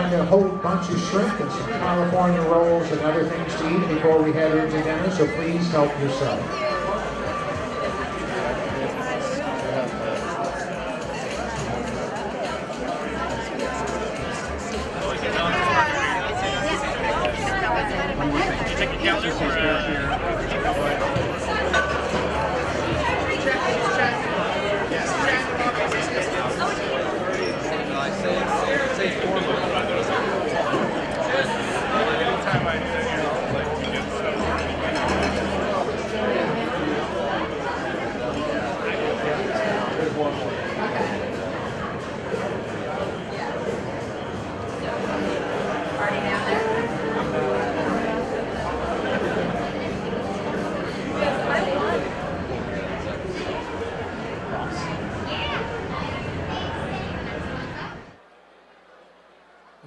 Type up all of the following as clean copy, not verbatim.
find a whole bunch of shrimp and some California rolls and other things to eat before we head into dinner, so please help yourself.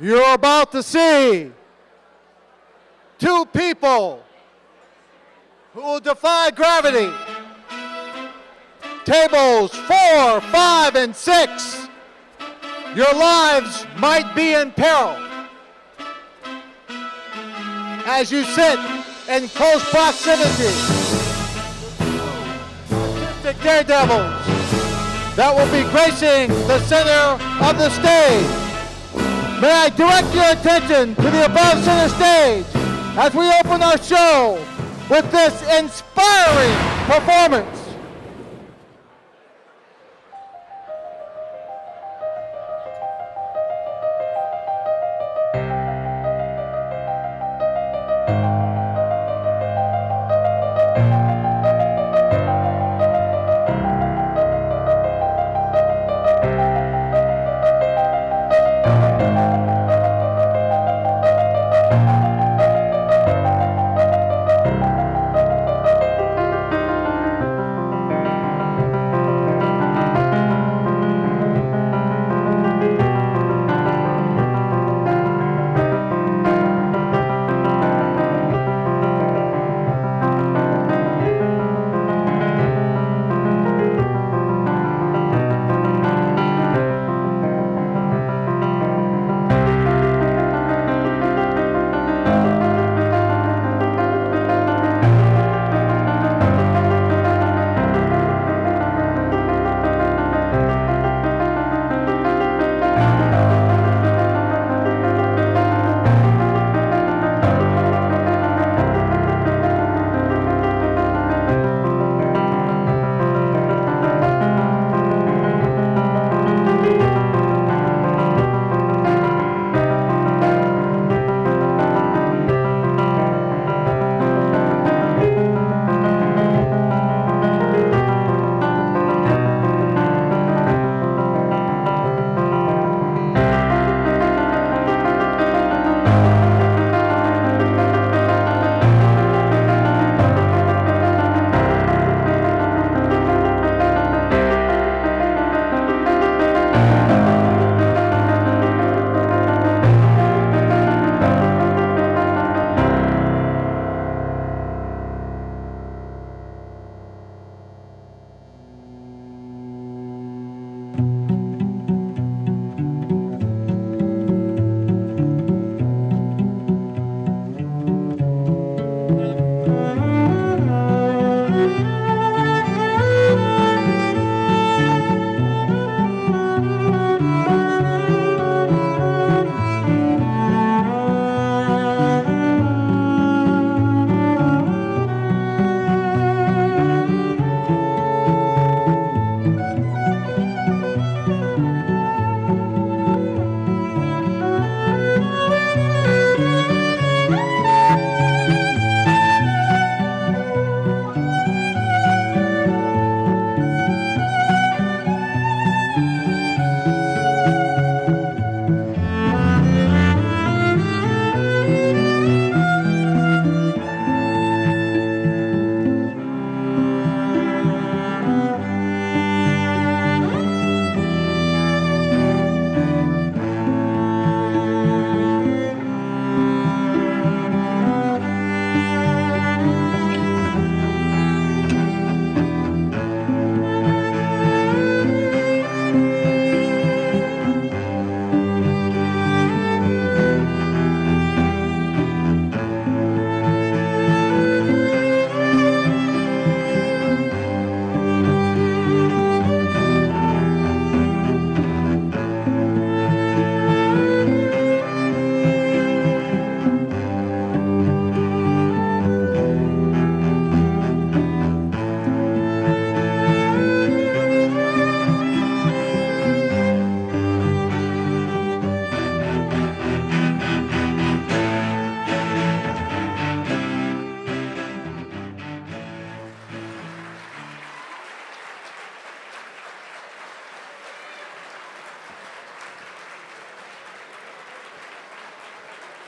You're about to see two people who will defy gravity. Tables 4, 5, and 6. Your lives might be in peril as you sit in close proximity. Artistic daredevils that will be gracing the center of the stage. May I direct your attention to the above center stage as we open our show with this inspiring performance.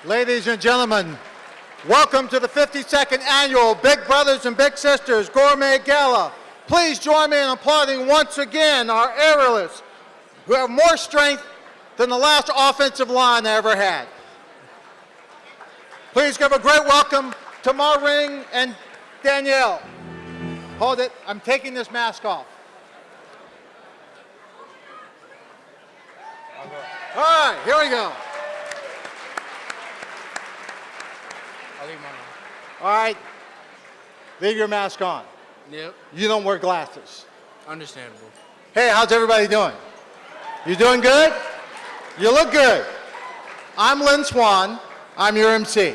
Ladies and gentlemen, welcome to the 52nd annual Big Brothers and Big Sisters Gourmet Gala. Please join me in applauding once again our aerialists who have more strength than the last offensive line I ever had. Please give a great welcome to Maureen and Danielle. Hold it, I'm taking this mask off. All right, here we go. I'll leave mine on. All right, leave your mask on. Yep. You don't wear glasses. Understandable. Hey, how's everybody doing? You doing good? You look good. I'm Lynn Swan. I'm your MC.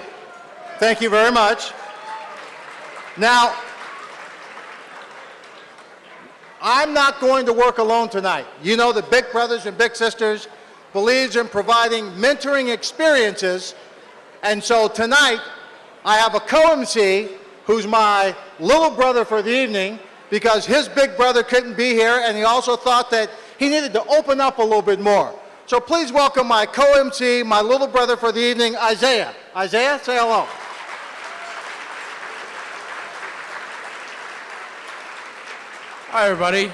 Thank you very much. Now, I'm not going to work alone tonight. You know that Big Brothers and Big Sisters believes in providing mentoring experiences, and so tonight I have a co-MC who's my little brother for the evening because his big brother couldn't be here, and he also thought that he needed to open up a little bit more. So please welcome my co-MC, my little brother for the evening, Isaiah. Isaiah, say hello. Hi, everybody.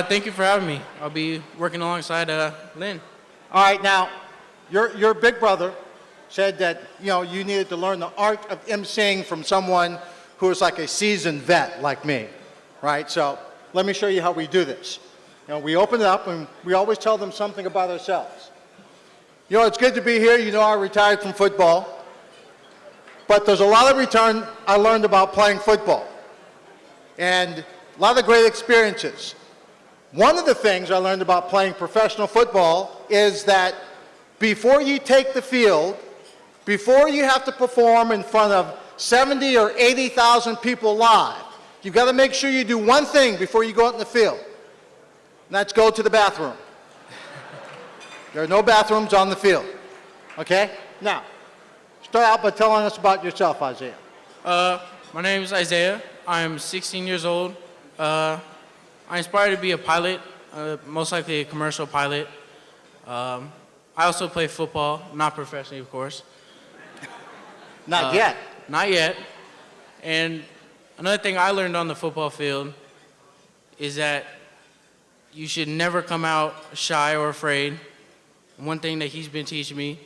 Thank you for having me. I'll be working alongside Lynn. All right, now, your big brother said that, you needed to learn the art of emceeing from someone who is like a seasoned vet like me, right? So let me show you how we do this. We open it up and we always tell them something about ourselves. It's good to be here. I retired from football, but there's a lot of return I learned about playing football and a lot of great experiences. One of the things I learned about playing professional football is that before you take the field, before you have to perform in front of 70 or 80,000 people live, you've got to make sure you do one thing before you go out in the field, and that's go to the bathroom. There are no bathrooms on the field, okay? Now, start out by telling us about yourself, Isaiah. My name is Isaiah. I'm 16 years old. I aspire to be a pilot, most likely a commercial pilot. I also play football, not professionally, of course. Not yet. Not yet. And another thing I learned on the football field is that you should never come out shy or afraid. One thing that he's been teaching me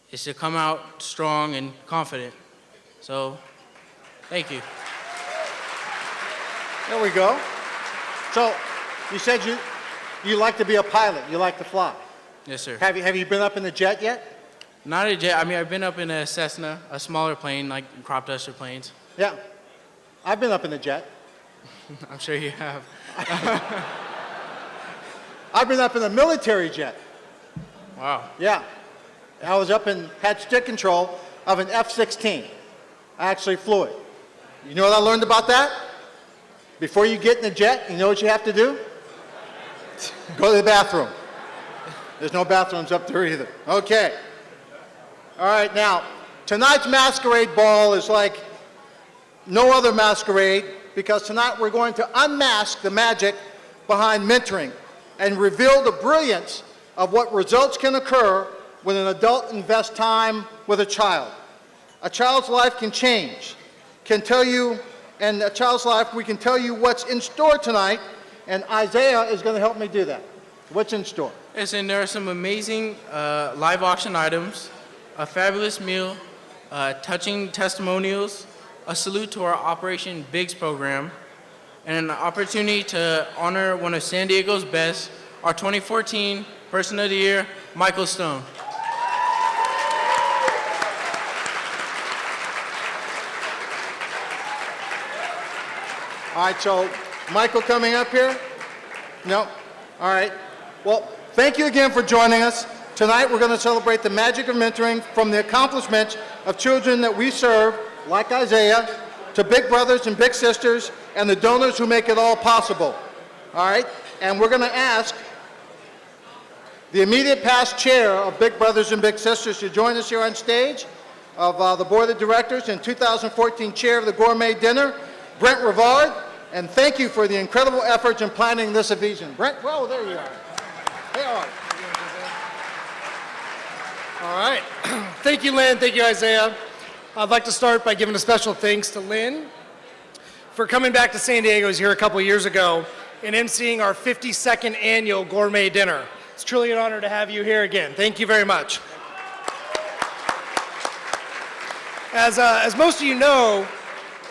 is to come out strong and confident. So, thank you. There we go. So, you said you like to be a pilot. You like to fly. Yes, sir. Have you been up in the jet yet? Not a jet. I mean, I've been up in a Cessna, a smaller plane, like crop duster planes. Yeah. I've been up in the jet. I'm sure you have. I've been up in a military jet. Wow. Yeah. I was up and had stick control of an F-16. I actually flew it. You know what I learned about that? Before you get in the jet, you know what you have to do? Go to the bathroom. There's no bathrooms up there either. Okay. All right, now, tonight's masquerade ball is like no other masquerade because tonight we're going to unmask the magic behind mentoring and reveal the brilliance of what results can occur when an adult invests time with a child. A child's life can change, and a child's life, we can tell you what's in store tonight, and Isaiah is going to help me do that. What's in store? Listen, there are some amazing live auction items, a fabulous meal, touching testimonials, a salute to our Operation Biggs program, and an opportunity to honor one of San Diego's best, our 2014 Person of the Year, Michael Stone. All right, so Michael coming up here? No? All right. Well, thank you again for joining us. Tonight we're going to celebrate the magic of mentoring from the accomplishments of children that we serve, like Isaiah, to Big Brothers and Big Sisters, and the donors who make it all possible. All right? And we're going to ask the immediate past chair of Big Brothers and Big Sisters to join us here on stage, of the Board of Directors and 2014 chair of the Gourmet Dinner, Brent Rivard. And thank you for the incredible efforts in planning this occasion. Brent, well, there you are. Hey, all right. All right. Thank you, Lynn. Thank you, Isaiah. I'd like to start by giving a special thanks to Lynn for coming back to San Diego. He was here a couple years ago and emceeing our 52nd annual Gourmet Dinner. It's truly an honor to have you here again. Thank you very much. As most of you know,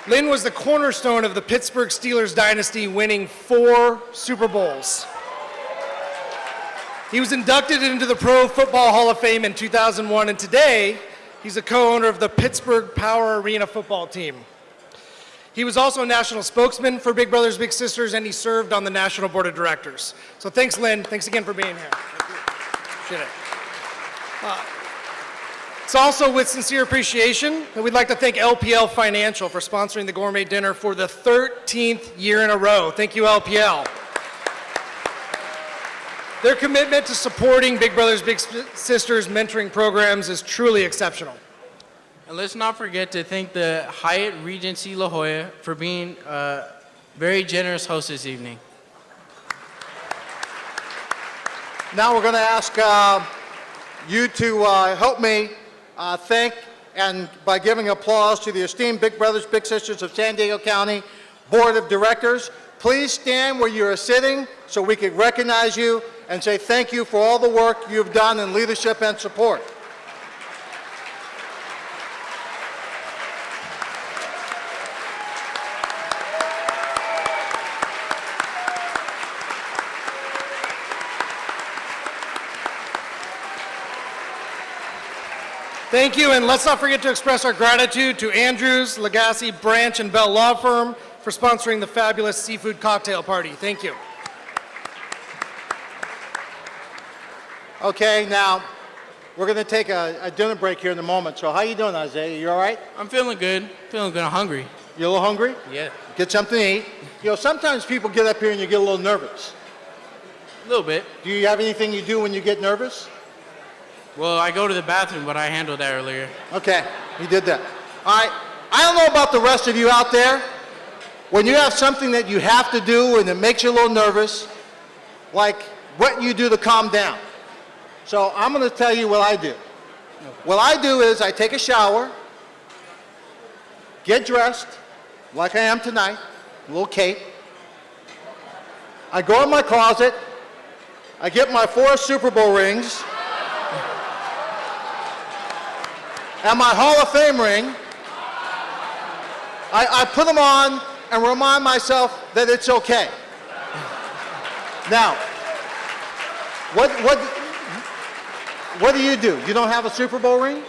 Lynn was the cornerstone of the Pittsburgh Steelers dynasty, winning 4 Super Bowls. He was inducted into the Pro Football Hall of Fame in 2001, and today, he's a co-owner of the Pittsburgh Power Arena football team. He was also a national spokesman for Big Brothers Big Sisters, and he served on the National Board of Directors. So thanks, Lynn. Thanks again for being here. Appreciate it. It's also with sincere appreciation that we'd like to thank LPL Financial for sponsoring the Gourmet Dinner for the 13th year in a row. Thank you, LPL. Their commitment to supporting Big Brothers Big Sisters mentoring programs is truly exceptional. And let's not forget to thank the Hyatt Regency La Jolla for being a very generous host this evening. Now we're going to ask you to help me thank and by giving applause to the esteemed Big Brothers Big Sisters of San Diego County Board of Directors. Please stand where you are sitting so we can recognize you and say thank you for all the work you've done in leadership and support. Thank you, and let's not forget to express our gratitude to Andrews, Legacy, Branch, and Bell Law Firm for sponsoring the fabulous seafood cocktail party. Thank you. Okay, now we're going to take a dinner break here in a moment. So how you doing, Isaiah? You all right? I'm feeling good. Feeling good. I'm hungry. You a little hungry? Yeah. Get something to eat. You know, sometimes people get up here and you get a little nervous. A little bit. Do you have anything you do when you get nervous? Well, I go to the bathroom, but I handled that earlier. Okay, you did that. All right, I don't know about the rest of you out there. When you have something that you have to do and it makes you a little nervous, like what you do to calm down. So I'm going to tell you what I do. What I do is I take a shower, get dressed, like I am tonight, a little cape. I go in my closet, I get my 4 Super Bowl rings, and my Hall of Fame ring. I put them on and remind myself that it's okay. Now, what do? You don't have a Super Bowl ring?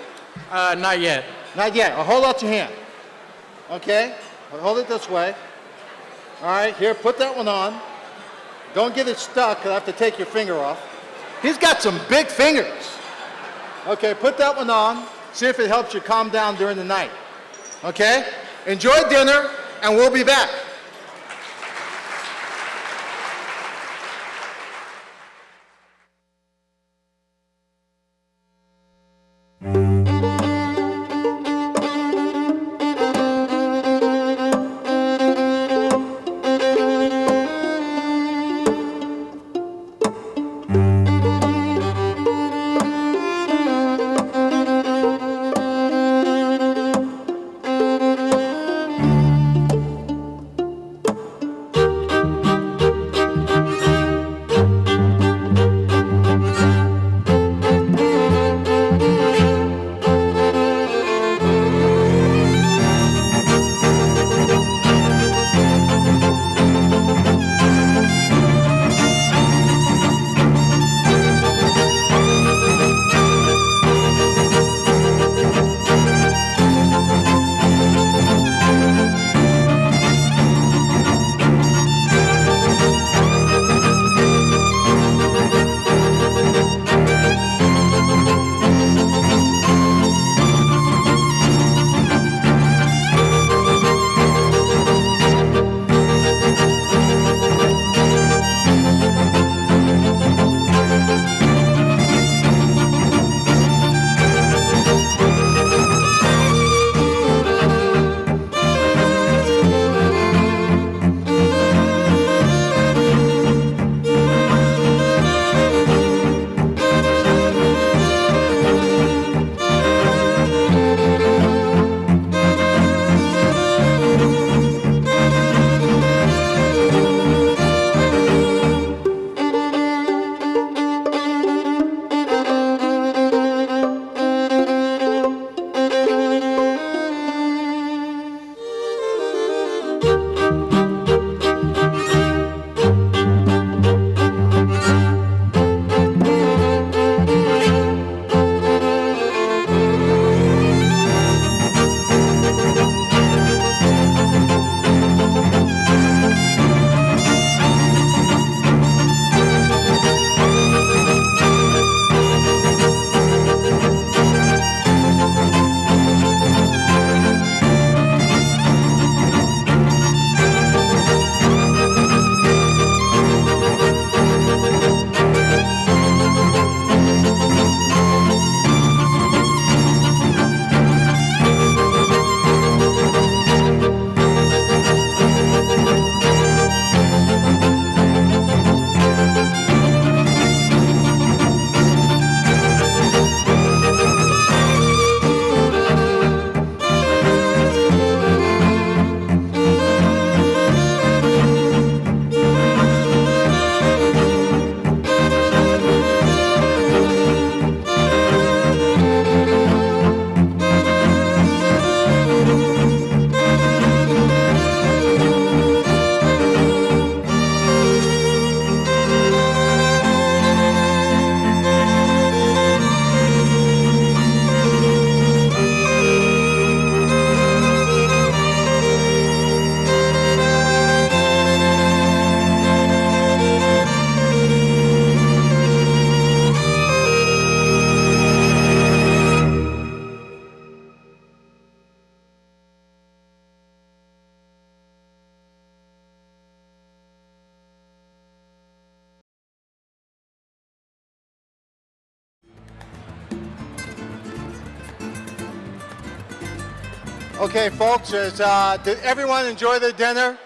Not yet. Not yet. I'll hold out your hand. Okay? I'll hold it this way. All right, here, put that one on. Don't get it stuck, 'cause I have to take your finger off. He's got some big fingers. Okay, put that one on. See if it helps you calm down during the night. Okay? Enjoy dinner, and we'll be back. Okay, folks, did everyone enjoy their dinner?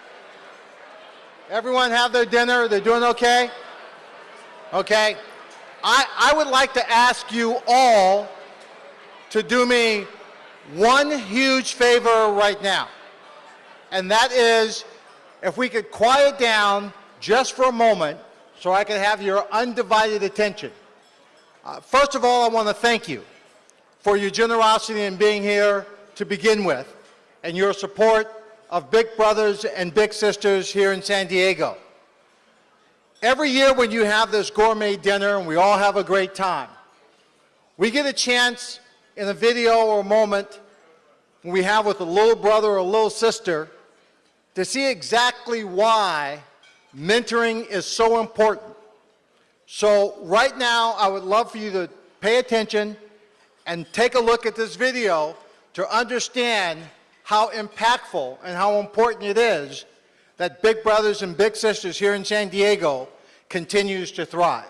Everyone have their dinner? They're doing okay? Okay. I would like to ask you all to do me one huge favor right now. And that is, if we could quiet down just for a moment so I can have your undivided attention. First of all, I want to thank you for your generosity in being here to begin with, and your support of Big Brothers and Big Sisters here in San Diego. Every year when you have this gourmet dinner and we all have a great time, we get a chance in a video or a moment when we have with a little brother or a little sister to see exactly why mentoring is so important. So right now, I would love for you to pay attention and take a look at this video to understand how impactful and how important it is that Big Brothers and Big Sisters here in San Diego continues to thrive.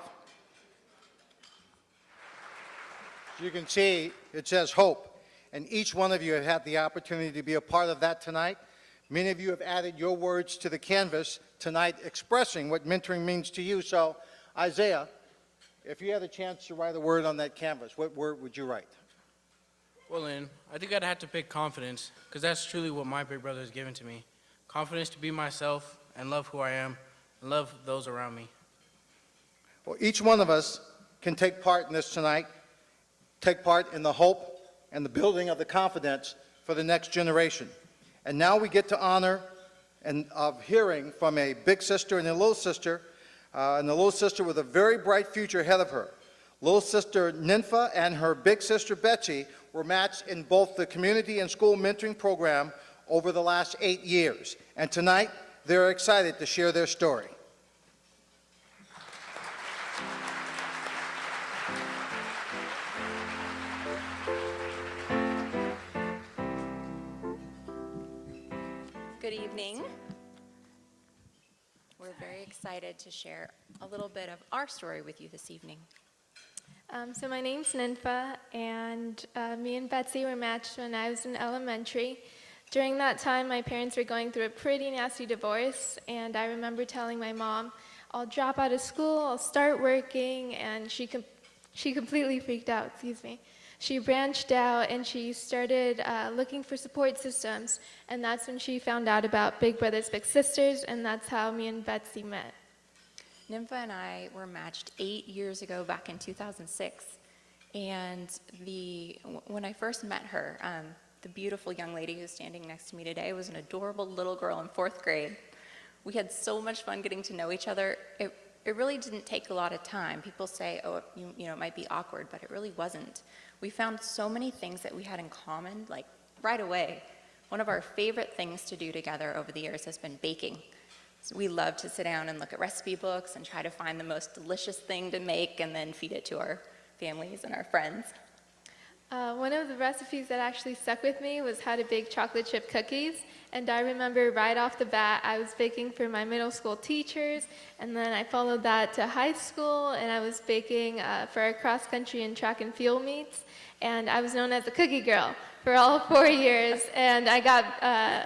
As you can see, it says hope, and each one of you have had the opportunity to be a part of that tonight. Many of you have added your words to the canvas tonight expressing what mentoring means to you. So, Isaiah, if you had a chance to write a word on that canvas, what word would you write? Well, Lynn, I think I'd have to pick confidence, because that's truly what my big brother has given to me. Confidence to be myself and love who I am and love those around me. Well, each one of us can take part in this tonight, take part in the hope and the building of the confidence for the next generation. And now we get to honor and of hearing from a big sister and a little sister with a very bright future ahead of her. Little sister Ninfa and her big sister Betsy were matched in both the community and school mentoring program over the last 8 years. And tonight, they're excited to share their story. Good evening. We're very excited to share a little bit of our story with you this evening. So my name's Ninfa, and me and Betsy were matched when I was in elementary. During that time, my parents were going through a pretty nasty divorce, and I remember telling my mom, I'll drop out of school, I'll start working, and she completely freaked out, She branched out and she started looking for support systems, and that's when she found out about Big Brothers Big Sisters, and that's how me and Betsy met. Nympha and I were matched 8 years ago, back in 2006. And when I first met her, the beautiful young lady who's standing next to me today was an adorable little girl in 4th grade. We had so much fun getting to know each other. It really didn't take a lot of time. People say, oh, it might be awkward, but it really wasn't. We found so many things that we had in common, like right away. One of our favorite things to do together over the years has been baking. So we love to sit down and look at recipe books and try to find the most delicious thing to make and then feed it to our families and our friends. One of the recipes that actually stuck with me was how to bake chocolate chip cookies. And I remember right off the bat, I was baking for my middle school teachers, and then I followed that to high school, and I was baking for our cross-country and track and field meets. And I was known as the cookie girl for all 4 years, and I got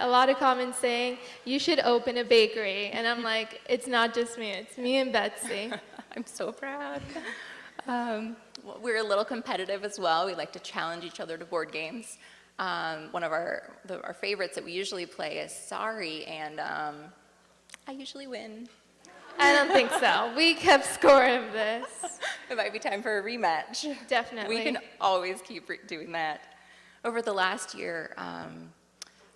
a lot of comments saying, you should open a bakery. And I'm like, it's not just me, it's me and Betsy. I'm so proud. We're a little competitive as well. We like to challenge each other to board games. One of our favorites that we usually play is Sorry, and I usually win. I don't think so. We kept score of this. It might be time for a rematch. Definitely. We can always keep doing that. Over the last year,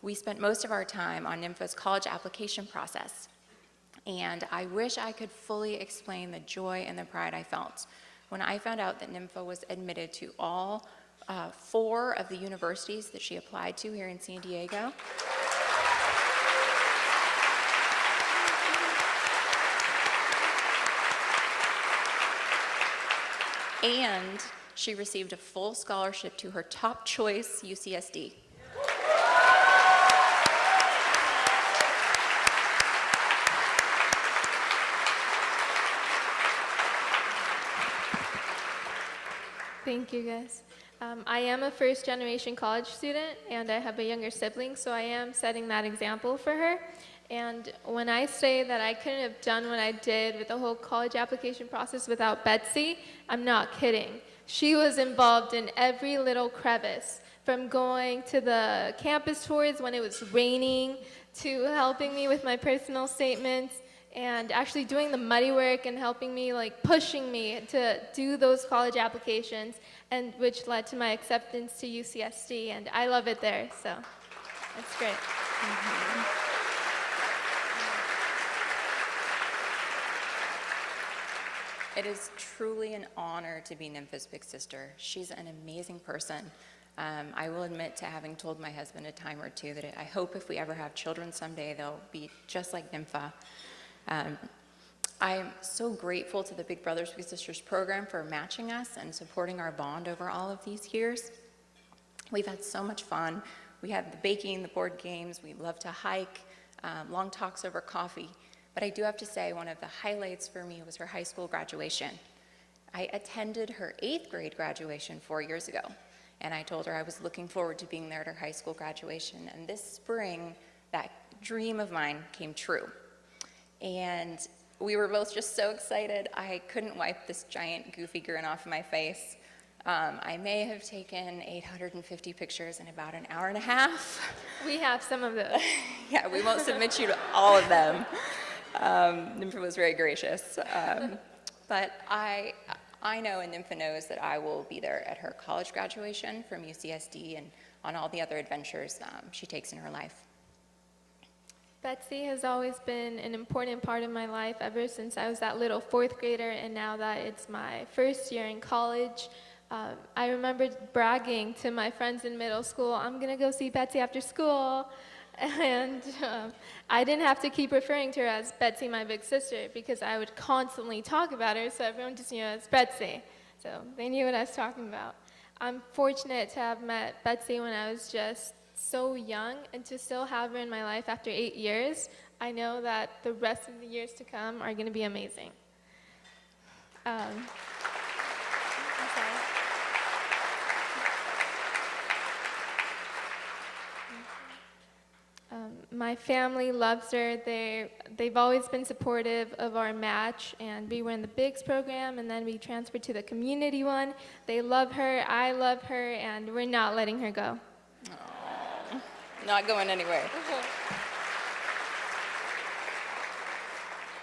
we spent most of our time on Nympha's college application process. And I wish I could fully explain the joy and the pride I felt when I found out that Nympha was admitted to all 4 of the universities that she applied to here in San Diego. And she received a full scholarship to her top choice, UCSD. Thank you, guys. I am a first-generation college student, and I have a younger sibling, so I am setting that example for her. And when I say that I couldn't have done what I did with the whole college application process without Betsy, I'm not kidding. She was involved in every little crevice, from going to the campus tours when it was raining, to helping me with my personal statements, and actually doing the muddy work and helping me, like pushing me to do those college applications, and which led to my acceptance to UCSD, and I love it there, so that's great. It is truly an honor to be Nympha's big sister. She's an amazing person. I will admit to having told my husband a time or two that I hope if we ever have children someday, they'll be just like Nympha. I'm so grateful to the Big Brothers Big Sisters program for matching us and supporting our bond over all of these years. We've had so much fun. We have the baking, the board games, we love to hike, long talks over coffee. But I do have to say one of the highlights for me was her high school graduation. I attended her 8th grade graduation 4 years ago, and I told her I was looking forward to being there at her high school graduation. And this spring, that dream of mine came true. And we were both just so excited. I couldn't wipe this giant goofy grin off my face. I may have taken 850 pictures in about an hour and a half. We have some of those. Yeah, we won't submit you to all of them. Nympha was very gracious. But I know, and Nympha knows, that I will be there at her college graduation from UCSD and on all the other adventures she takes in her life. Betsy has always been an important part of my life ever since I was that little 4th grader, and now that it's my first year in college. I remember bragging to my friends in middle school, I'm going to go see Betsy after school. And I didn't have to keep referring to her as Betsy, my big sister, because I would constantly talk about her, so everyone just knew as Betsy. So they knew what I was talking about. I'm fortunate to have met Betsy when I was just so young, and to still have her in my life after 8 years. I know that the rest of the years to come are going to be amazing. I'm sorry. My family loves her. They've always been supportive of our match, and we were in the Bigs program, and then we transferred to the community one. They love her, I love her, and we're not letting her go. Aww, not going anywhere.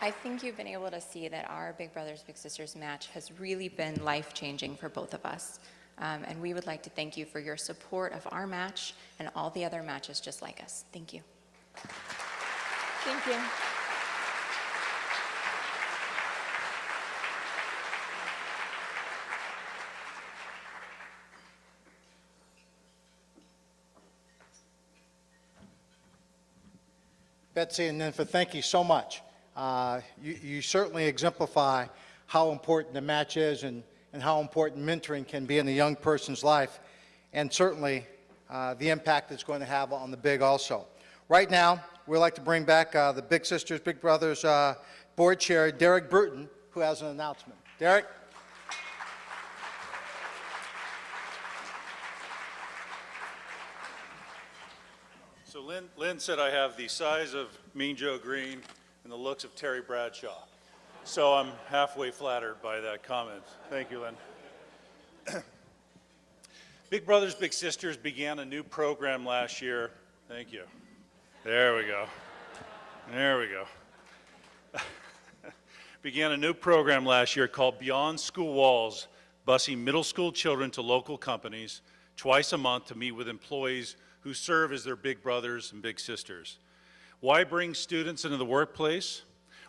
I think you've been able to see that our Big Brothers Big Sisters match has really been life-changing for both of us. And we would like to thank you for your support of our match and all the other matches just like us. Thank you. Thank you. Betsy and Nympha, thank you so much. You certainly exemplify how important the match is and how important mentoring can be in a young person's life, and certainly the impact it's going to have on the Big also. Right now, we'd like to bring back the Big Sisters, Big Brothers Board Chair, Derek Bruton, who has an announcement. Derek? So Lynn said I have the size of Mean Joe Green and the looks of Terry Bradshaw. So I'm halfway flattered by that comment. Thank you, Lynn. Big Brothers Big Sisters began a new program last year. Thank you. There we go. There we go. Began a new program last year called Beyond School Walls, busing middle school children to local companies twice a month to meet with employees who serve as their big brothers and big sisters. Why bring students into the workplace?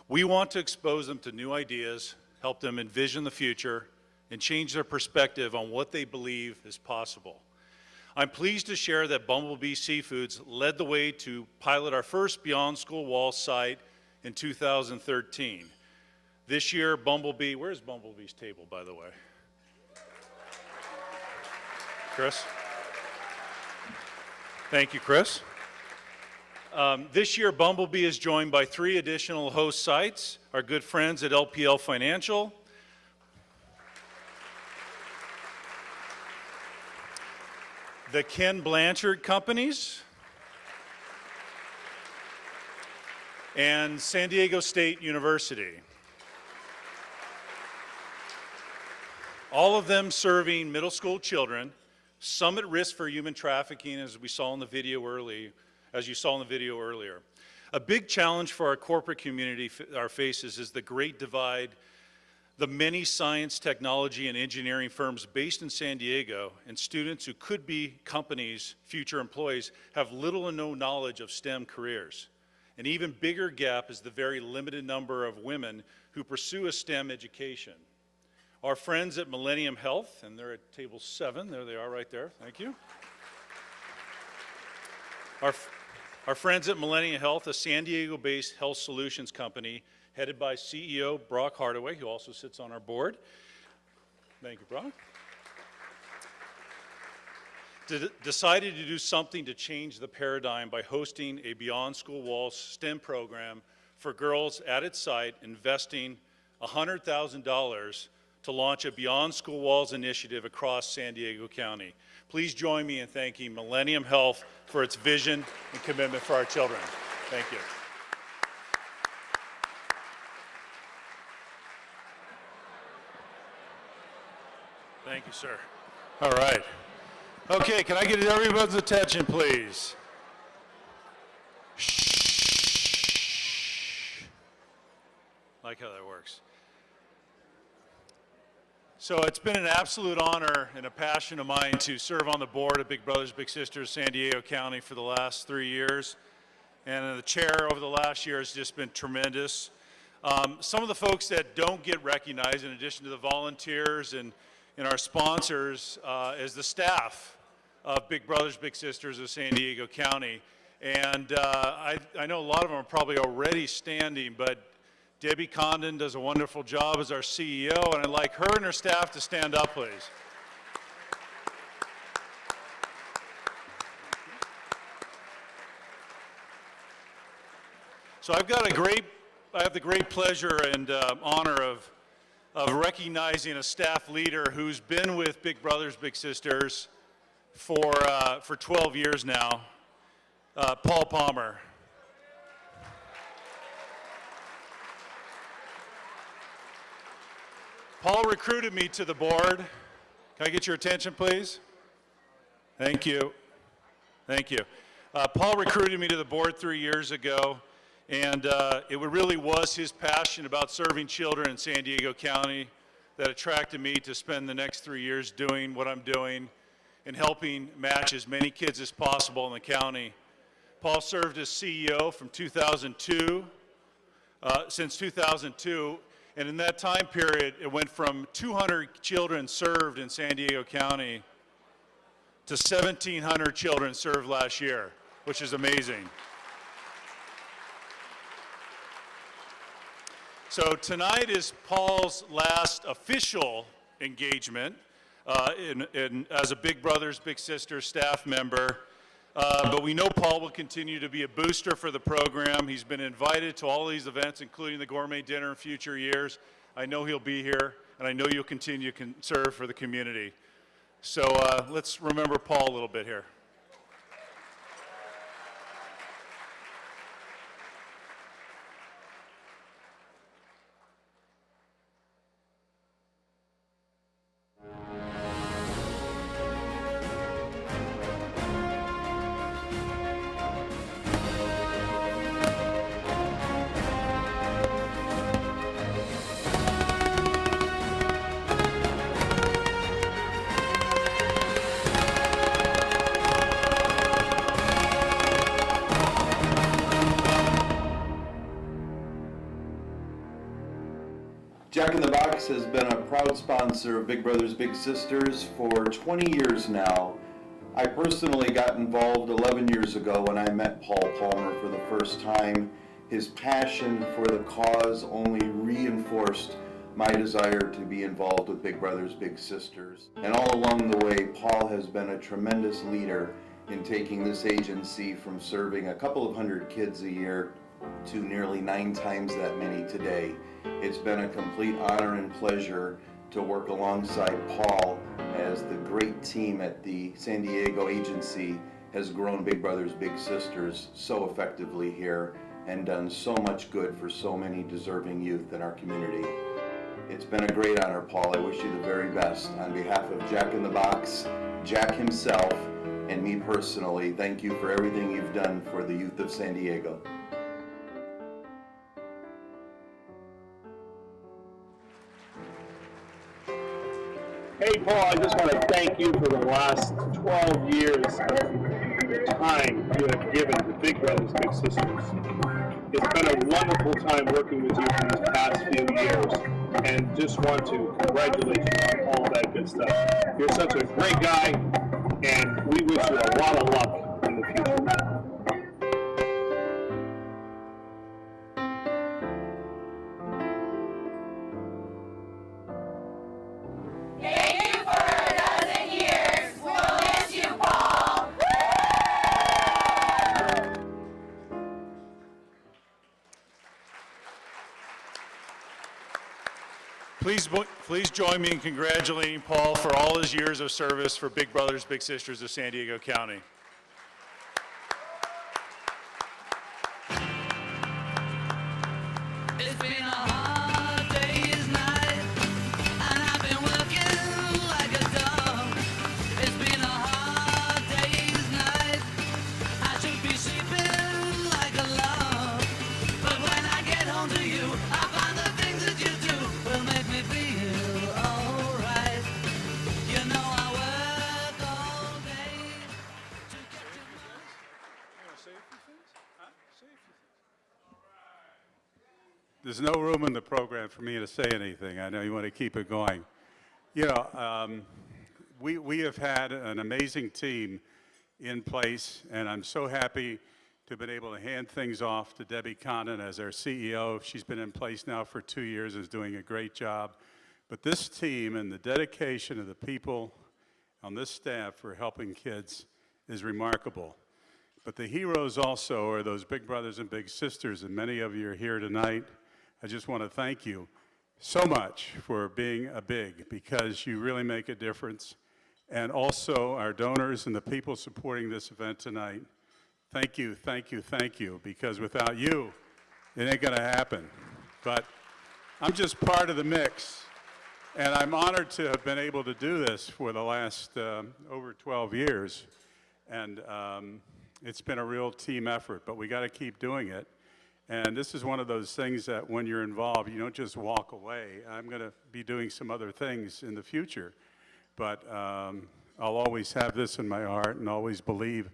We want to expose them to new ideas, help them envision the future, and change their perspective on what they believe is possible. I'm pleased to share that Bumblebee Seafoods led the way to pilot our first Beyond School Wall site in 2013. This year, Bumblebee, where's Bumblebee's table, by the way? Chris? Thank you, Chris. This year, Bumblebee is joined by 3 additional host sites, our good friends at LPL Financial, the Ken Blanchard Companies, and San Diego State University. All of them serving middle school children, some at risk for human trafficking, as you saw in the video earlier. A big challenge for our corporate community faces is the Great Divide. The many science, technology, and engineering firms based in San Diego and students who could be companies' future employees have little or no knowledge of STEM careers. An even bigger gap is the very limited number of women who pursue a STEM education. Our friends at Millennium Health, and they're at table 7, there they are right there, thank you. Our friends at Millennium Health, a San Diego-based health solutions company headed by CEO Brock Hardaway, who also sits on our board. Thank you, Brock. Decided to do something to change the paradigm by hosting a Beyond School Walls STEM program for girls at its site, investing $100,000 to launch a Beyond School Walls initiative across San Diego County. Please join me in thanking Millennium Health for its vision and commitment for our children. Thank you. Thank you, sir. All right. Okay, can I get everyone's attention, please? Shh. Like how that works. So it's been an absolute honor and a passion of mine to serve on the board of Big Brothers Big Sisters San Diego County for the last 3 years. And the chair over the last year has just been tremendous. Some of the folks that don't get recognized, in addition to the volunteers and our sponsors, is the staff of Big Brothers Big Sisters of San Diego County. And I know a lot of them are probably already standing, but Debbie Condon does a wonderful job as our CEO, and I'd like her and her staff to stand up, please. So I have the great pleasure and honor of recognizing a staff leader who's been with Big Brothers Big Sisters for 12 years now, Paul Palmer. Paul recruited me to the board. Can I get your attention, please? Thank you. Thank you. Paul recruited me to the board 3 years ago, and it really was his passion about serving children in San Diego County that attracted me to spend the next 3 years doing what I'm doing and helping match as many kids as possible in the county. Paul served as CEO from 2002, since 2002, and in that time period, it went from 200 children served in San Diego County to 1,700 children served last year, which is amazing. So tonight is Paul's last official engagement as a Big Brothers Big Sisters staff member. But we know Paul will continue to be a booster for the program. He's been invited to all these events, including the Gourmet Dinner in future years. I know he'll be here, and I know you'll continue to serve for the community. So let's remember Paul a little bit here. Jack in the Box has been a proud sponsor of Big Brothers Big Sisters for 20 years now. I personally got involved 11 years ago when I met Paul Palmer for the first time. His passion for the cause only reinforced my desire to be involved with Big Brothers Big Sisters. And all along the way, Paul has been a tremendous leader in taking this agency from serving a couple of hundred kids a year to nearly 9 times that many today. It's been a complete honor and pleasure to work alongside Paul as the great team at the San Diego agency has grown Big Brothers Big Sisters so effectively here and done so much good for so many deserving youth in our community. It's been a great honor, Paul. I wish you the very best. On behalf of Jack in the Box, Jack himself, and me personally, thank you for everything you've done for the youth of San Diego. Hey, Paul, I just want to thank you for the last 12 years of the time you have given to Big Brothers Big Sisters. It's been a wonderful time working with you for these past few years, and just want to congratulate you on all that good stuff. You're such a great guy, and we wish you a lot of luck in the future. Please join me in congratulating Paul for all his years of service for Big Brothers Big Sisters of San Diego County. It's been a hard day's night, and I've been working like a dog. It's been a hard day's night, I should be sleeping like a log. But when I get home to you, I find the things that you do will make me feel alright. You know I work all day to get your money. There's no room in the program for me to say anything. I know you want to keep it going. You know, we have had an amazing team in place, and I'm so happy to have been able to hand things off to Debbie Condon as our CEO. She's been in place now for 2 years, is doing a great job. But this team and the dedication of the people on this staff for helping kids is remarkable. But the heroes also are those big brothers and big sisters, and many of you are here tonight. I just want to thank you so much for being a big, because you really make a difference. And also our donors and the people supporting this event tonight, thank you, thank you, thank you, because without you, it ain't going to happen. But I'm just part of the mix, and I'm honored to have been able to do this for the last over 12 years. And it's been a real team effort, but we got to keep doing it. And this is one of those things that when you're involved, you don't just walk away. I'm going to be doing some other things in the future, but I'll always have this in my heart and always believe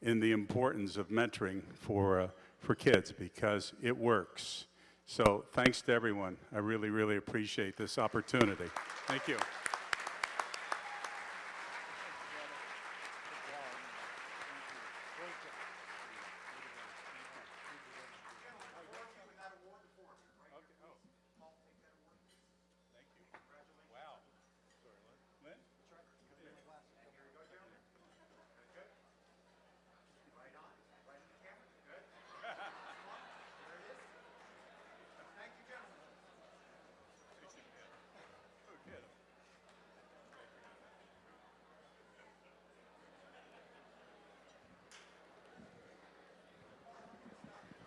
in the importance of mentoring for kids, because it works. So thanks to everyone. I really, really appreciate this opportunity. Thank you.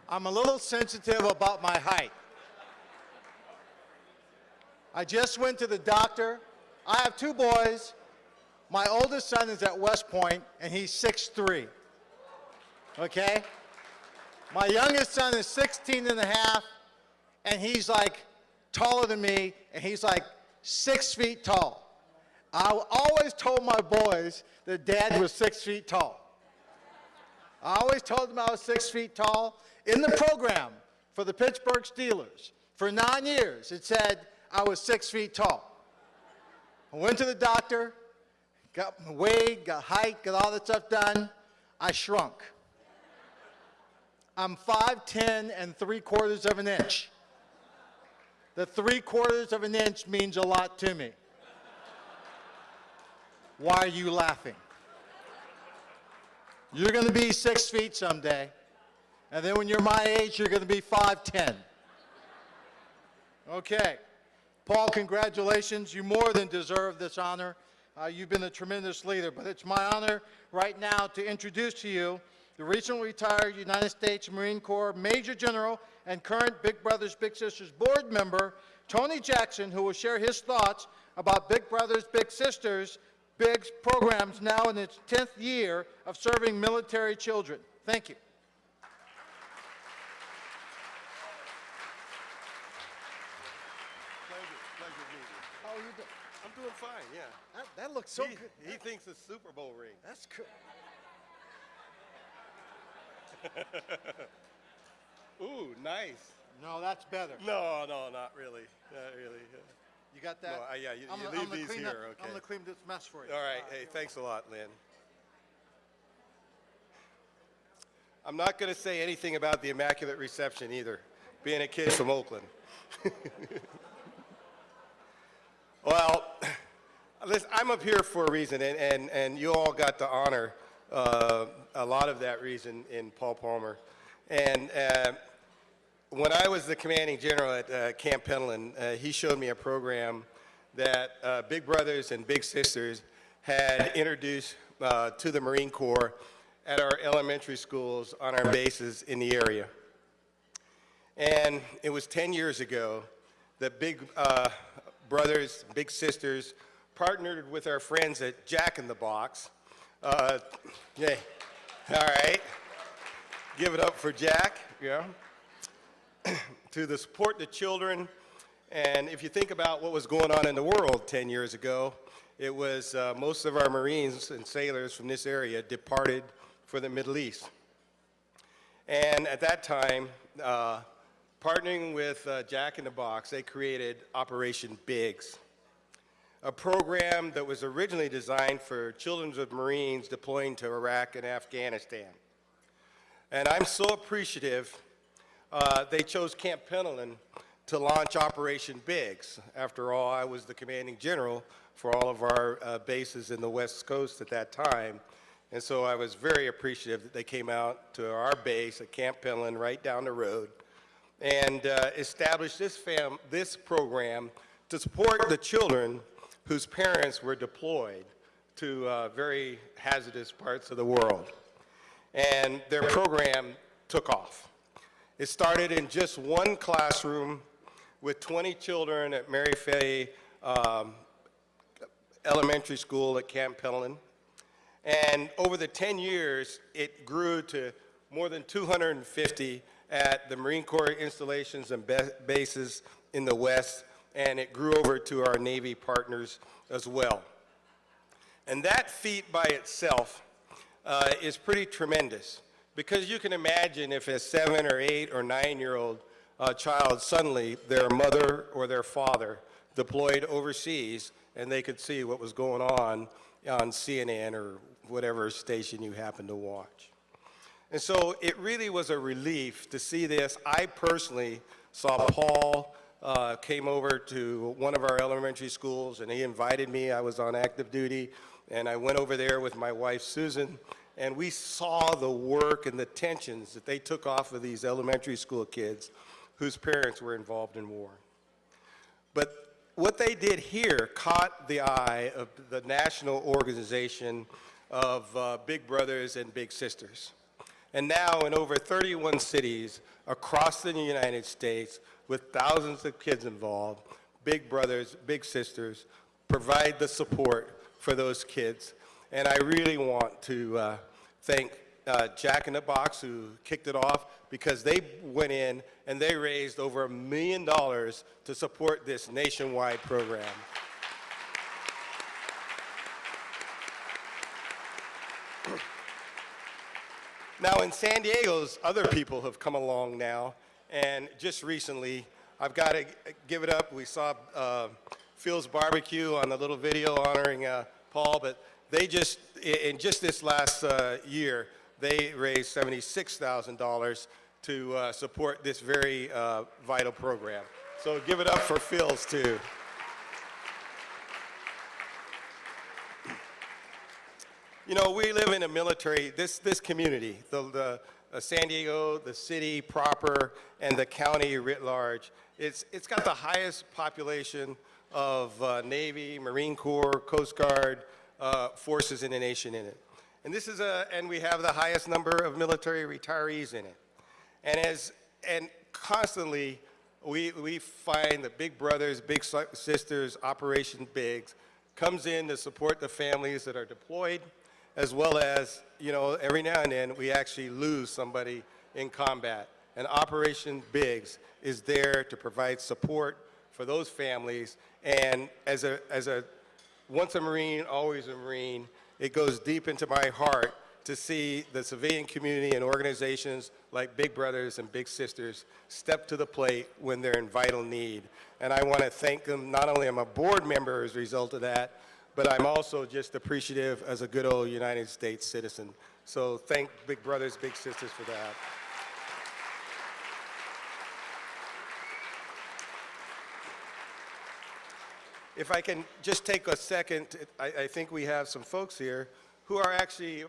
I'm a little sensitive about my height. I just went to the doctor. I have 2 boys. My oldest son is at West Point, and he's 6'3". Okay? My youngest son is 16 and a half, and he's like taller than me, and he's like 6 feet tall. I always told my boys that Dad was 6 feet tall. I always told them I was 6 feet tall. In the program for the Pittsburgh Steelers, for 9 years, it said I was 6 feet tall. I went to the doctor, got weighed, got height, got all that stuff done. I shrunk. I'm 5'10" and 3/4 of an inch. The 3/4 of an inch means a lot to me. Why are you laughing? You're going to be 6 feet someday. And then when you're my age, you're going to be 5'10". Okay. Paul, congratulations. You more than deserve this honor. You've been a tremendous leader, but it's my honor right now to introduce to you the recently retired United States Marine Corps Major General and current Big Brothers Big Sisters board member, Tony Jackson, who will share his thoughts about Big Brothers Big Sisters Big programs now in its 10th year of serving military children. Thank you. Pleasure meeting you. How are you doing? I'm doing fine, yeah. That looks so good. He thinks it's Super Bowl ring. That's good. Ooh, nice. No, that's better. No, not really. Not really. You got that? No, yeah, you I'm leave gonna these clean here, up- okay. I'm going to clean this mess for you. All right, hey, thanks a lot, Lynn. I'm not going to say anything about the Immaculate Reception either, being a kid from Oakland. Well, listen, I'm up here for a reason, and you all got to honor a lot of that reason in Paul Palmer. And when I was the commanding general at Camp Pendleton, he showed me a program that Big Brothers and Big Sisters had introduced to the Marine Corps at our elementary schools on our bases in the area. And it was 10 years ago that Big Brothers, Big Sisters partnered with our friends at Jack in the Box. Yeah, all right. Give it up for Jack, yeah. To support the children. And if you think about what was going on in the world 10 years ago, it was most of our Marines and sailors from this area departed for the Middle East. And at that time, partnering with Jack in the Box, they created Operation Biggs, a program that was originally designed for children of Marines deploying to Iraq and Afghanistan. And I'm so appreciative they chose Camp Pendleton to launch Operation Biggs. After all, I was the commanding general for all of our bases in the West Coast at that time. And so I was very appreciative that they came out to our base at Camp Pendleton right down the road and established this program to support the children whose parents were deployed to very hazardous parts of the world. And their program took off. It started in just one classroom with 20 children at Mary Fay Elementary School at Camp Pendleton. And over the 10 years, it grew to more than 250 at the Marine Corps installations and bases in the West, and it grew over to our Navy partners as well. And that feat by itself is pretty tremendous, because you can imagine if a 7 or 8 or 9-year-old child suddenly, their mother or their father deployed overseas, and they could see what was going on CNN or whatever station you happen to watch. And so it really was a relief to see this. I personally saw Paul came over to one of our elementary schools, and he invited me. I was on active duty, and I went over there with my wife, Susan, and we saw the work and the tensions that they took off of these elementary school kids whose parents were involved in war. But what they did here caught the eye of the national organization of Big Brothers and Big Sisters. And now in over 31 cities across the United States, with thousands of kids involved, Big Brothers, Big Sisters provide the support for those kids. And I really want to thank Jack in the Box, who kicked it off, because they went in and they raised over $1 million to support this nationwide program. Now in San Diego's, other people have come along now, and just recently, I've got to give it up. We saw Phil's Barbecue on the little video honoring Paul, but they just, in just this last year, they raised $76,000 to support this very vital program. So give it up for Phil's too. You know, we live in a military, this community, the San Diego, the city proper, and the county writ large. It's got the highest population of Navy, Marine Corps, Coast Guard forces in the nation in it. And we have the highest number of military retirees in it. And constantly, we find the Big Brothers, Big Sisters, Operation Bigs comes in to support the families that are deployed, as well as, every now and then we actually lose somebody in combat. And Operation Bigs is there to provide support for those families. And as a once a Marine, always a Marine, it goes deep into my heart to see the civilian community and organizations like Big Brothers and Big Sisters step to the plate when they're in vital need. And I want to thank them. Not only am I a board member as a result of that, but I'm also just appreciative as a good old United States citizen. So thank Big Brothers, Big Sisters for that. If I can just take a second, I think we have some folks here who are actually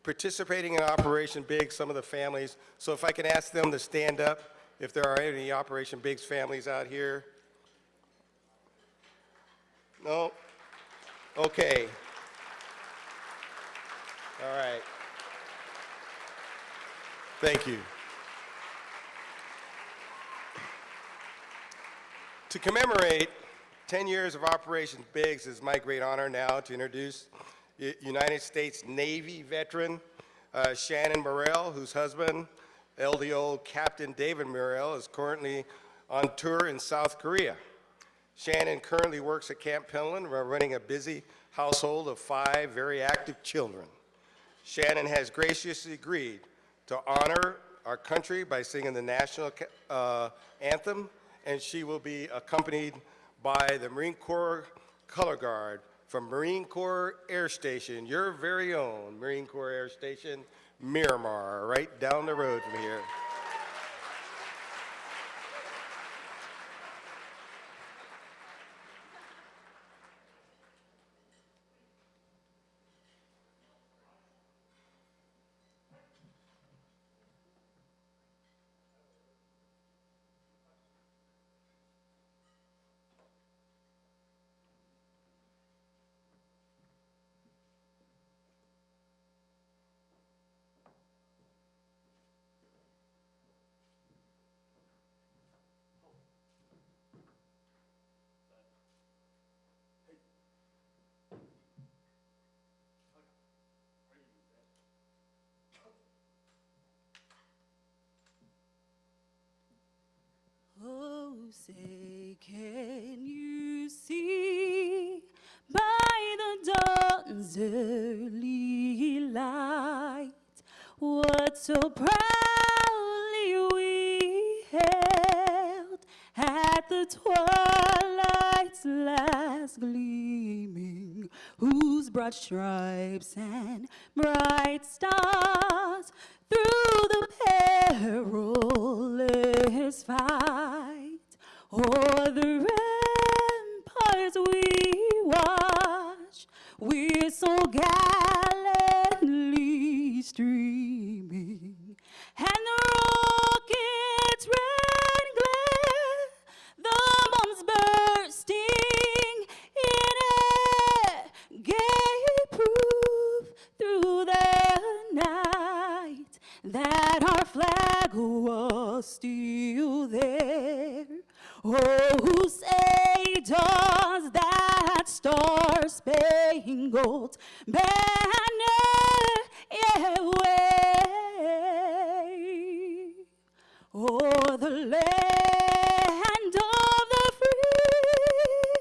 participating in Operation Big, some of the families. So if I can ask them to stand up, if there are any Operation Big's families out here. No? Okay. All right. Thank you. To commemorate 10 years of Operation Biggs, it's my great honor now to introduce United States Navy veteran Shannon Morrell, whose husband, LDO Captain David Morrell, is currently on tour in South Korea. Shannon currently works at Camp Pendleton, running a busy household of 5 very active children. Shannon has graciously agreed to honor our country by singing the national anthem, and she will be accompanied by the Marine Corps Color Guard from Marine Corps Air Station, your very own Marine Corps Air Station, Miramar, right down the road from here. Oh, say, can you see by the dawn's early light what so proudly we hailed at the twilight's last gleaming, whose broad stripes and bright stars through the perilous fight o'er the ramparts we watch, we're so gallantly streaming, and the rockets red glare, the bombs bursting in air, gave proof through the night that our flag was still there. Oh, say does that star-spangled banner yet wave o'er the land of the free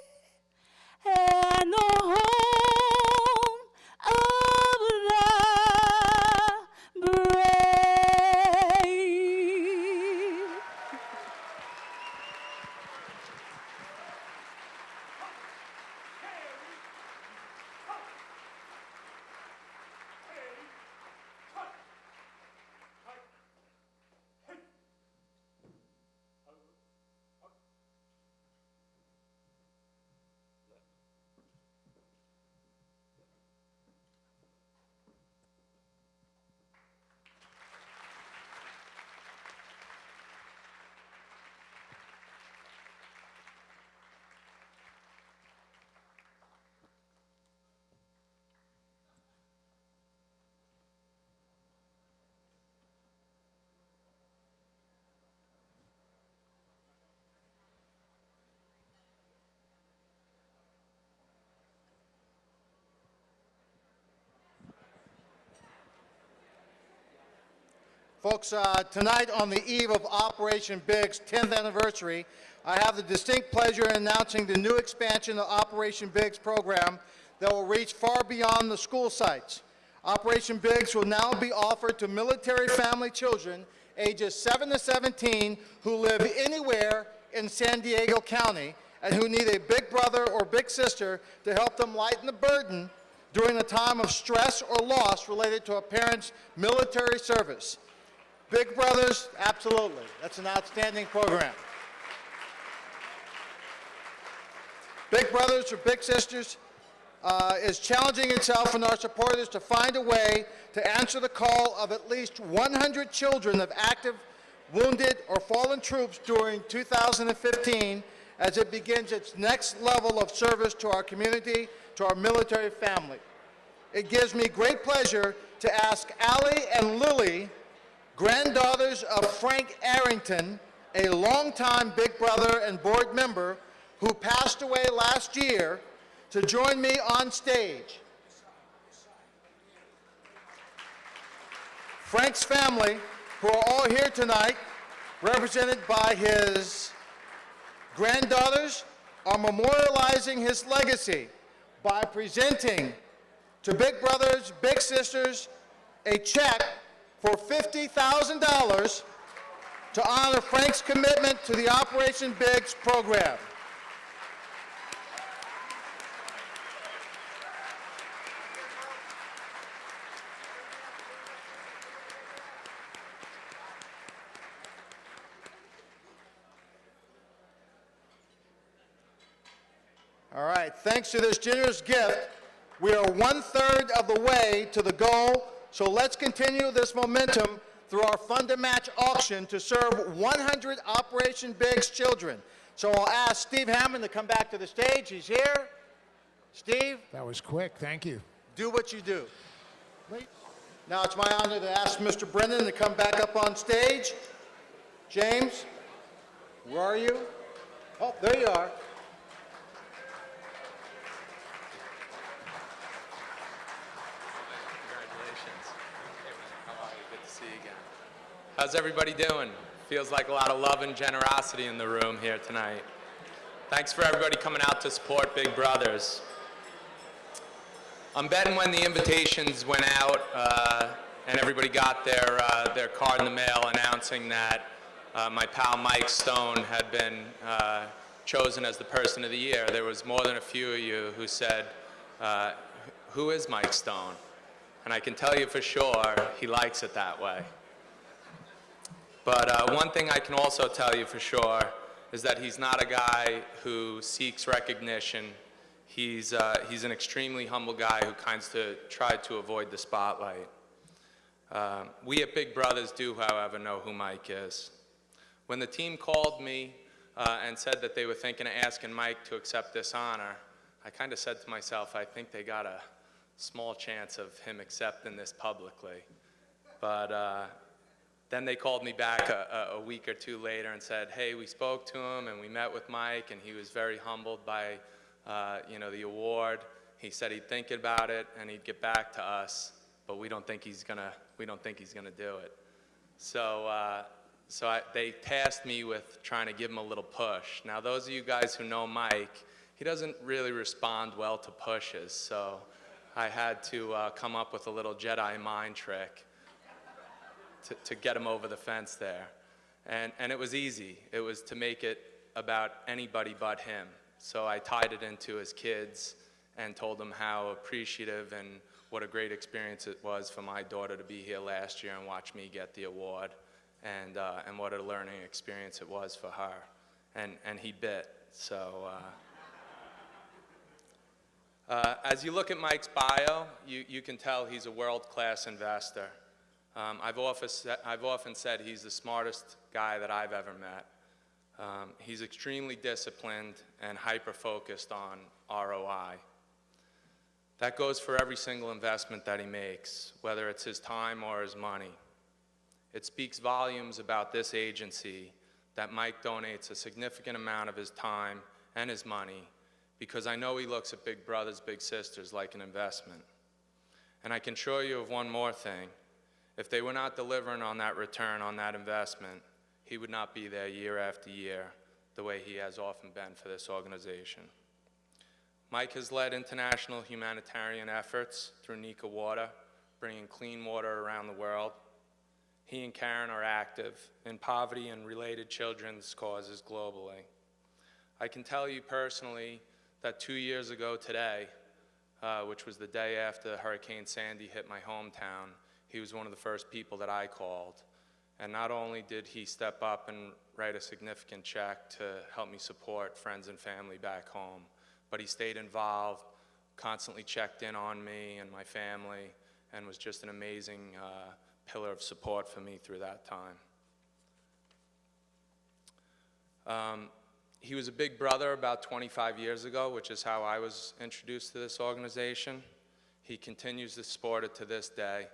and the home of the brave. Folks, tonight on the eve of Operation Big's 10th anniversary, I have the distinct pleasure in announcing the new expansion of Operation Big's program that will reach far beyond the school sites. Operation Big's will now be offered to military family children ages 7 to 17 who live anywhere in San Diego County and who need a big brother or big sister to help them lighten the burden during a time of stress or loss related to a parent's military service. Big Brothers, absolutely. That's an outstanding program. Big Brothers or Big Sisters is challenging itself and our supporters to find a way to answer the call of at least 100 children of active, wounded, or fallen troops during 2015 as it begins its next level of service to our community, to our military family. It gives me great pleasure to ask Allie and Lily, granddaughters of Frank Arrington, a longtime Big Brother and board member who passed away last year, to join me on stage. Frank's family, who are all here tonight, represented by his granddaughters, are memorializing his legacy by presenting to Big Brothers, Big Sisters, a check for $50,000 to honor Frank's commitment to the Operation Big's program. All right, thanks to this generous gift, we are 1/3 of the way to the goal, so let's continue this momentum through our Fund to Match auction to serve 100 Operation Big's children. So I'll ask Steve Hammond to come back to the stage. He's here. Steve? That was quick, thank you. Do what you do. Now it's my honor to ask Mr. Brennan to come back up on stage. James, where are you? Oh, there you are. How's everybody doing? Feels like a lot of love and generosity in the room here tonight. Thanks for everybody coming out to support Big Brothers. I'm betting when the invitations went out and everybody got their card in the mail announcing that my pal Mike Stone had been chosen as the Person of the Year, there was more than a few of you who said, who is Mike Stone? And I can tell you for sure, he likes it that way. But one thing I can also tell you for sure is that he's not a guy who seeks recognition. He's an extremely humble guy who tried to avoid the spotlight. We at Big Brothers do, however, know who Mike is. When the team called me and said that they were thinking of asking Mike to accept this honor, I kind of said to myself, I think they got a small chance of him accepting this publicly. But then they called me back a week or two later and said, hey, we spoke to him and we met with Mike and he was very humbled by the award. He said he'd think about it and he'd get back to us, but we don't think he's gonna do it. So they tasked me with trying to give him a little push. Now those of you guys who know Mike, he doesn't really respond well to pushes, so I had to come up with a little Jedi mind trick to get him over the fence there. And it was easy. It was to make it about anybody but him. So I tied it into his kids and told them how appreciative and what a great experience it was for my daughter to be here last year and watch me get the award, and what a learning experience it was for her. And he bit. So as you look at Mike's bio, you can tell he's a world-class investor. I've often said he's the smartest guy that I've ever met. He's extremely disciplined and hyper-focused on ROI. That goes for every single investment that he makes, whether it's his time or his money. It speaks volumes about this agency that Mike donates a significant amount of his time and his money, because I know he looks at Big Brothers, Big Sisters like an investment. And I can assure you of one more thing, If they were not delivering on that return on that investment, he would not be there year after year the way he has often been for this organization. Mike has led international humanitarian efforts through Nika Water, bringing clean water around the world. He and Karen are active in poverty and related children's causes globally. I can tell you personally that 2 years ago today, which was the day after Hurricane Sandy hit my hometown, he was one of the first people that I called. And not only did he step up and write a significant check to help me support friends and family back home, but he stayed involved, constantly checked in on me and my family, and was just an amazing pillar of support for me through that time. He was a big brother about 25 years ago, which is how I was introduced to this organization. He continues to support it to this day,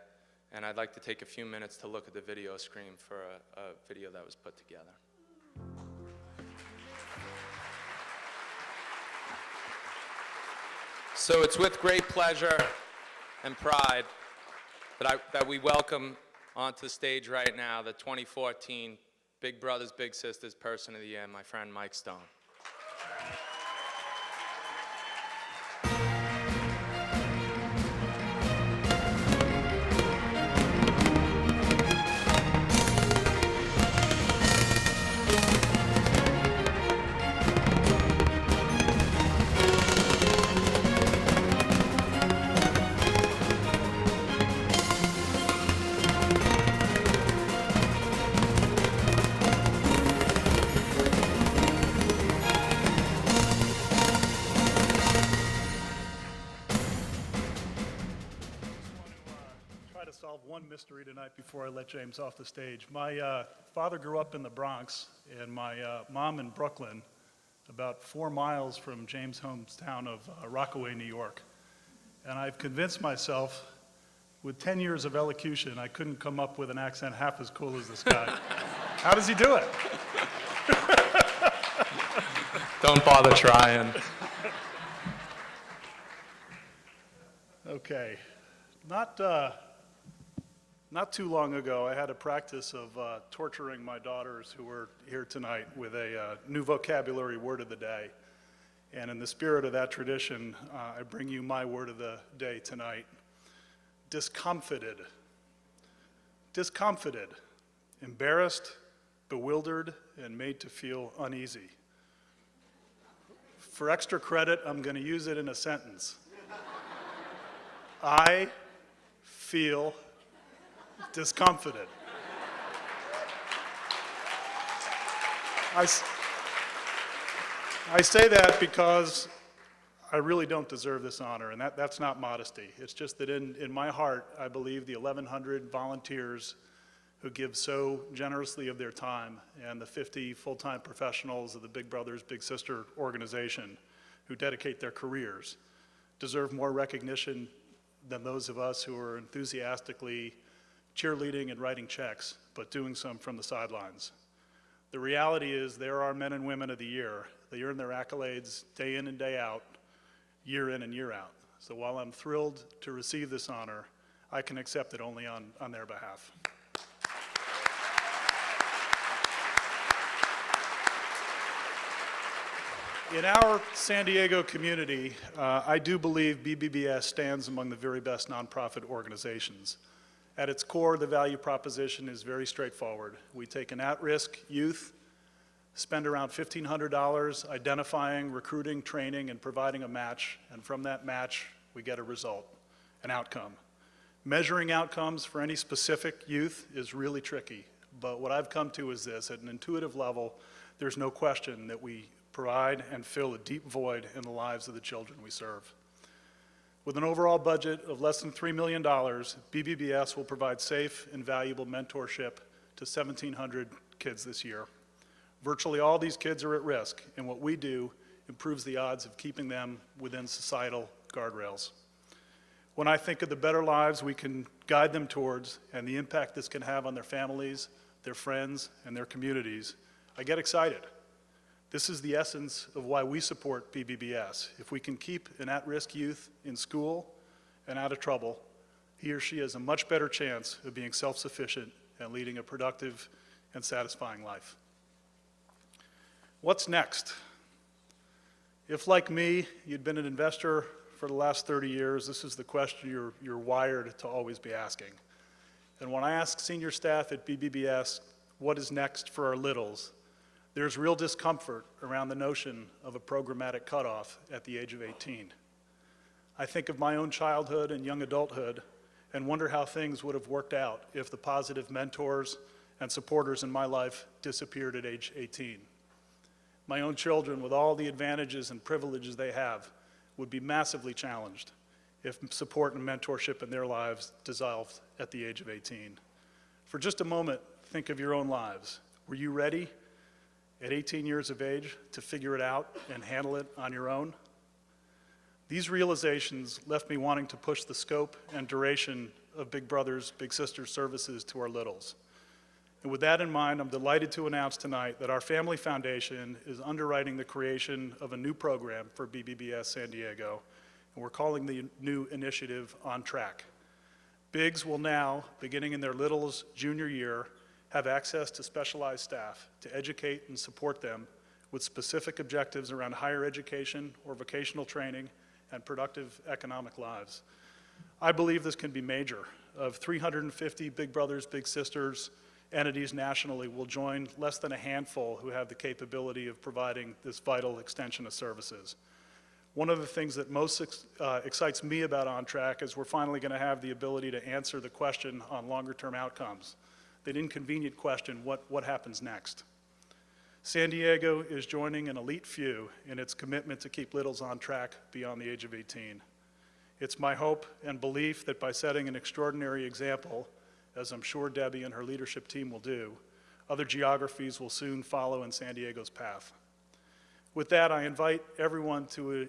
and I'd like to take a few minutes to look at the video screen for a video that was put together. So it's with great pleasure and pride that we welcome onto the stage right now the 2014 Big Brothers Big Sisters Person of the Year, my friend Mike Stone. Solve one mystery tonight before I let James off the stage. My father grew up in the Bronx, and my mom in Brooklyn, about 4 miles from James' hometown of Rockaway, New York. And I've convinced myself, with 10 years of elocution, I couldn't come up with an accent half as cool as this guy. How does he do it? Don't bother trying. Okay. Not too long ago, I had a practice of torturing my daughters who were here tonight with a new vocabulary word of the day. And in the spirit of that tradition, I bring you my word of the day tonight. Discomfited. Discomfited. Embarrassed, bewildered, and made to feel uneasy. For extra credit, I'm going to use it in a sentence. I feel discomfited. I say that because I really don't deserve this honor, and that's not modesty. It's just that in my heart, I believe the 1,100 volunteers who give so generously of their time, and the 50 full-time professionals of the Big Brothers Big Sister organization who dedicate their careers deserve more recognition than those of us who are enthusiastically cheerleading and writing checks, but doing so from the sidelines. The reality is there are men and women of the year. They earn their accolades day in and day out, year in and year out. So while I'm thrilled to receive this honor, I can accept it only on their behalf. In our San Diego community, I do believe BBBS stands among the very best nonprofit organizations. At its core, the value proposition is very straightforward. We take an at-risk youth, spend around $1,500 identifying, recruiting, training, and providing a match, and from that match, we get a result, an outcome. Measuring outcomes for any specific youth is really tricky, but what I've come to is this: at an intuitive level, there's no question that we provide and fill a deep void in the lives of the children we serve. With an overall budget of less than $3 million, BBBS will provide safe and valuable mentorship to 1,700 kids this year. Virtually all these kids are at risk, and what we do improves the odds of keeping them within societal guardrails. When I think of the better lives we can guide them towards and the impact this can have on their families, their friends, and their communities, I get excited. This is the essence of why we support BBBS. If we can keep an at-risk youth in school and out of trouble, he or she has a much better chance of being self-sufficient and leading a productive and satisfying life. What's next? If, like me, you'd been an investor for the last 30 years, this is the question you're wired to always be asking. And when I ask senior staff at BBBS, what is next for our littles, there's real discomfort around the notion of a programmatic cutoff at the age of 18. I think of my own childhood and young adulthood and wonder how things would have worked out if the positive mentors and supporters in my life disappeared at age 18. My own children, with all the advantages and privileges they have, would be massively challenged if support and mentorship in their lives dissolved at the age of 18. For just a moment, think of your own lives. Were you ready at 18 years of age to figure it out and handle it on your own? These realizations left me wanting to push the scope and duration of Big Brothers Big Sisters services to our littles. And with that in mind, I'm delighted to announce tonight that our Family Foundation is underwriting the creation of a new program for BBBS San Diego, and we're calling the new initiative On Track. Bigs will now, beginning in their littles' junior year, have access to specialized staff to educate and support them with specific objectives around higher education or vocational training and productive economic lives. I believe this can be major. Of 350 Big Brothers Big Sisters entities nationally will join less than a handful who have the capability of providing this vital extension of services. One of the things that most excites me about On Track is we're finally going to have the ability to answer the question on longer-term outcomes. That inconvenient question, what happens next? San Diego is joining an elite few in its commitment to keep littles on track beyond the age of 18. It's my hope and belief that by setting an extraordinary example, as I'm sure Debbie and her leadership team will do, other geographies will soon follow in San Diego's path. With that, I invite everyone to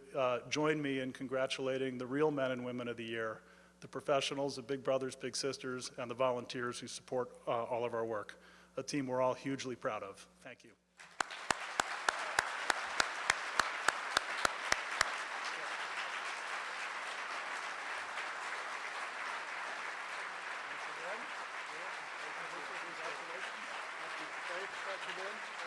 join me in congratulating the real men and women of the year, the professionals of Big Brothers Big Sisters, and the volunteers who support all of our work, a team we're all hugely proud of. Thank you. Congratulations.